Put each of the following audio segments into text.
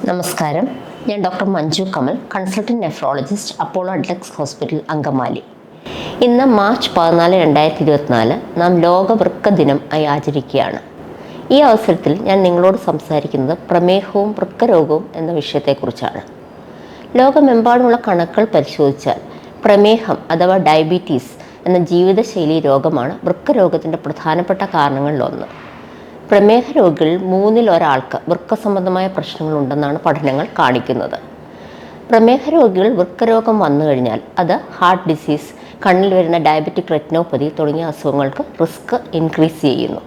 നമസ്കാരം. ഞാൻ doctor Manju Kamal, consultant nephrologist, Apollo Adlux hospital, Angamaly. ഇന്ന് മാർച്ച് 14, 2024 നാം ലോക വൃക്ക ദിനം ആയി ആചരിക്കുകയാണ്. ഈ അവസരത്തിൽ ഞാൻ നിങ്ങളോട് സംസാരിക്കുന്നത് പ്രമേഹവും വൃക്കരോഗവും എന്ന വിഷയത്തെക്കുറിച്ചാണ്. ലോകമെമ്പാടുമുള്ള കണക്കുകൾ പരിശോധിച്ചാൽ പ്രമേഹം അഥവാ ഡയബറ്റീസ് എന്ന ജീവിതശൈലി രോഗമാണ് വൃക്കരോഗത്തിൻ്റെ പ്രധാനപ്പെട്ട കാരണങ്ങളിലൊന്ന്. പ്രമേഹ രോഗികളിൽ 1/3 വൃക്ക സംബന്ധമായ പ്രശ്നങ്ങളുണ്ടെന്നാണ് പഠനങ്ങൾ കാണിക്കുന്നത്. പ്രമേഹ രോഗികൾ വൃക്കരോഗം വന്നു കഴിഞ്ഞാൽ അത് ഹാർട്ട് ഡിസീസ്, കണ്ണിൽ വരുന്ന ഡയബറ്റിക് റെറ്റിനോപ്പതി തുടങ്ങിയ അസുഖങ്ങൾക്ക് റിസ്ക് ഇൻക്രീസ് ചെയ്യുന്നു.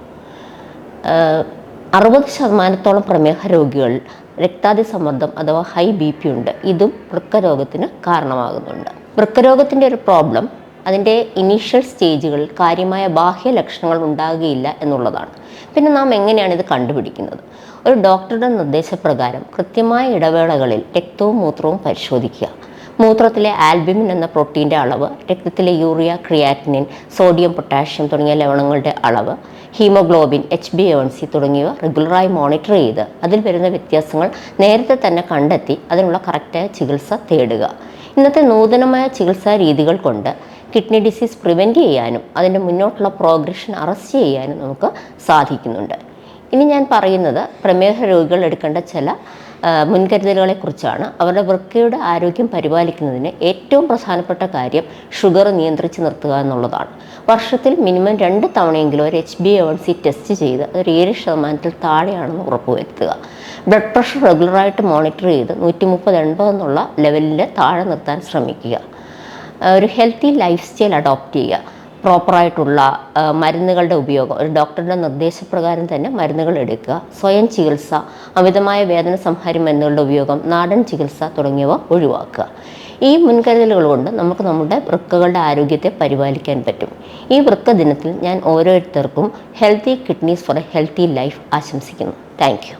60% പ്രമേഹ രോഗികളിൽ രക്താതിസമ്മർദ്ദം അഥവാ ഹൈ BP ഉണ്ട്. ഇതും വൃക്കരോഗത്തിന് കാരണമാകുന്നുണ്ട്. വൃക്കരോഗത്തിൻ്റെ ഒരു പ്രോബ്ലം അതിൻ്റെ ഇനീഷ്യൽ സ്റ്റേജുകളിൽ കാര്യമായ ബാഹ്യ ലക്ഷണങ്ങൾ ഉണ്ടാകുകയില്ല എന്നുള്ളതാണ്. പിന്നെ നാം എങ്ങനെയാണ് ഇത് കണ്ടുപിടിക്കുന്നത്? ഒരു ഡോക്ടറുടെ നിർദ്ദേശപ്രകാരം കൃത്യമായ ഇടവേളകളിൽ രക്തവും മൂത്രവും പരിശോധിക്കുക. മൂത്രത്തിലെ ആൽബുമിൻ എന്ന പ്രോട്ടീൻ്റെ അളവ്, രക്തത്തിലെ യൂറിയ, ക്രിയാറ്റിനിൻ, സോഡിയം, പൊട്ടാഷ്യം തുടങ്ങിയ ലവണങ്ങളുടെ അളവ്, ഹീമോഗ്ലോബിൻ, HbA1c തുടങ്ങിയവ റെഗുലറായി മോണിറ്റർ ചെയ്ത് അതിൽ വരുന്ന വ്യത്യാസങ്ങൾ നേരത്തെ തന്നെ കണ്ടെത്തി അതിനുള്ള കറക്റ്റായ ചികിത്സ തേടുക. ഇന്നത്തെ നൂതനമായ ചികിത്സാ രീതികൾ കൊണ്ട് കിഡ്നി ഡിസീസ് പ്രിവെൻറ്റ് ചെയ്യാനും അതിൻ്റെ മുന്നോട്ടുള്ള പ്രോഗ്രഷൻ അറസ്റ്റ് ചെയ്യാനും നമുക്ക് സാധിക്കുന്നുണ്ട്. ഇനി ഞാൻ പറയുന്നത് പ്രമേഹ രോഗികൾ എടുക്കേണ്ട ചില മുൻകരുതലുകളെക്കുറിച്ചാണ്. അവരുടെ വൃക്കയുടെ ആരോഗ്യം പരിപാലിക്കുന്നതിന് ഏറ്റവും പ്രധാനപ്പെട്ട കാര്യം ഷുഗർ നിയന്ത്രിച്ച് നിർത്തുക എന്നുള്ളതാണ്. വർഷത്തിൽ മിനിമം 2 തവണയെങ്കിലും ഒരു HbA1c ടെസ്റ്റ് ചെയ്ത് അത് 7% താഴെയാണെന്ന് ഉറപ്പുവരുത്തുക. ബ്ലഡ് പ്രഷർ റെഗുലറായിട്ട് മോണിറ്റർ ചെയ്ത് 130/80 എന്നുള്ള ലെവലിൽ താഴെ നിർത്താൻ ശ്രമിക്കുക. ഒരു ഹെൽത്തി ലൈഫ് സ്റ്റൈൽ അഡോപ്റ്റ് ചെയ്യുക. പ്രോപ്പറായിട്ടുള്ള മരുന്നുകളുടെ ഉപയോഗം, ഒരു ഡോക്ടറുടെ നിർദ്ദേശപ്രകാരം തന്നെ മരുന്നുകൾ എടുക്കുക. സ്വയം ചികിത്സ, അമിതമായ വേദന സംഹാരി മരുന്നുകളുടെ ഉപയോഗം, നാടൻ ചികിത്സ തുടങ്ങിയവ ഒഴിവാക്കുക. ഈ മുൻകരുതലുകൾ കൊണ്ട് നമുക്ക് നമ്മുടെ വൃക്കകളുടെ ആരോഗ്യത്തെ പരിപാലിക്കാൻ പറ്റും. ഈ വൃക്ക ദിനത്തിൽ ഞാൻ ഓരോരുത്തർക്കും healthy kidneys for a healthy life ആശംസിക്കുന്നു. Thank U.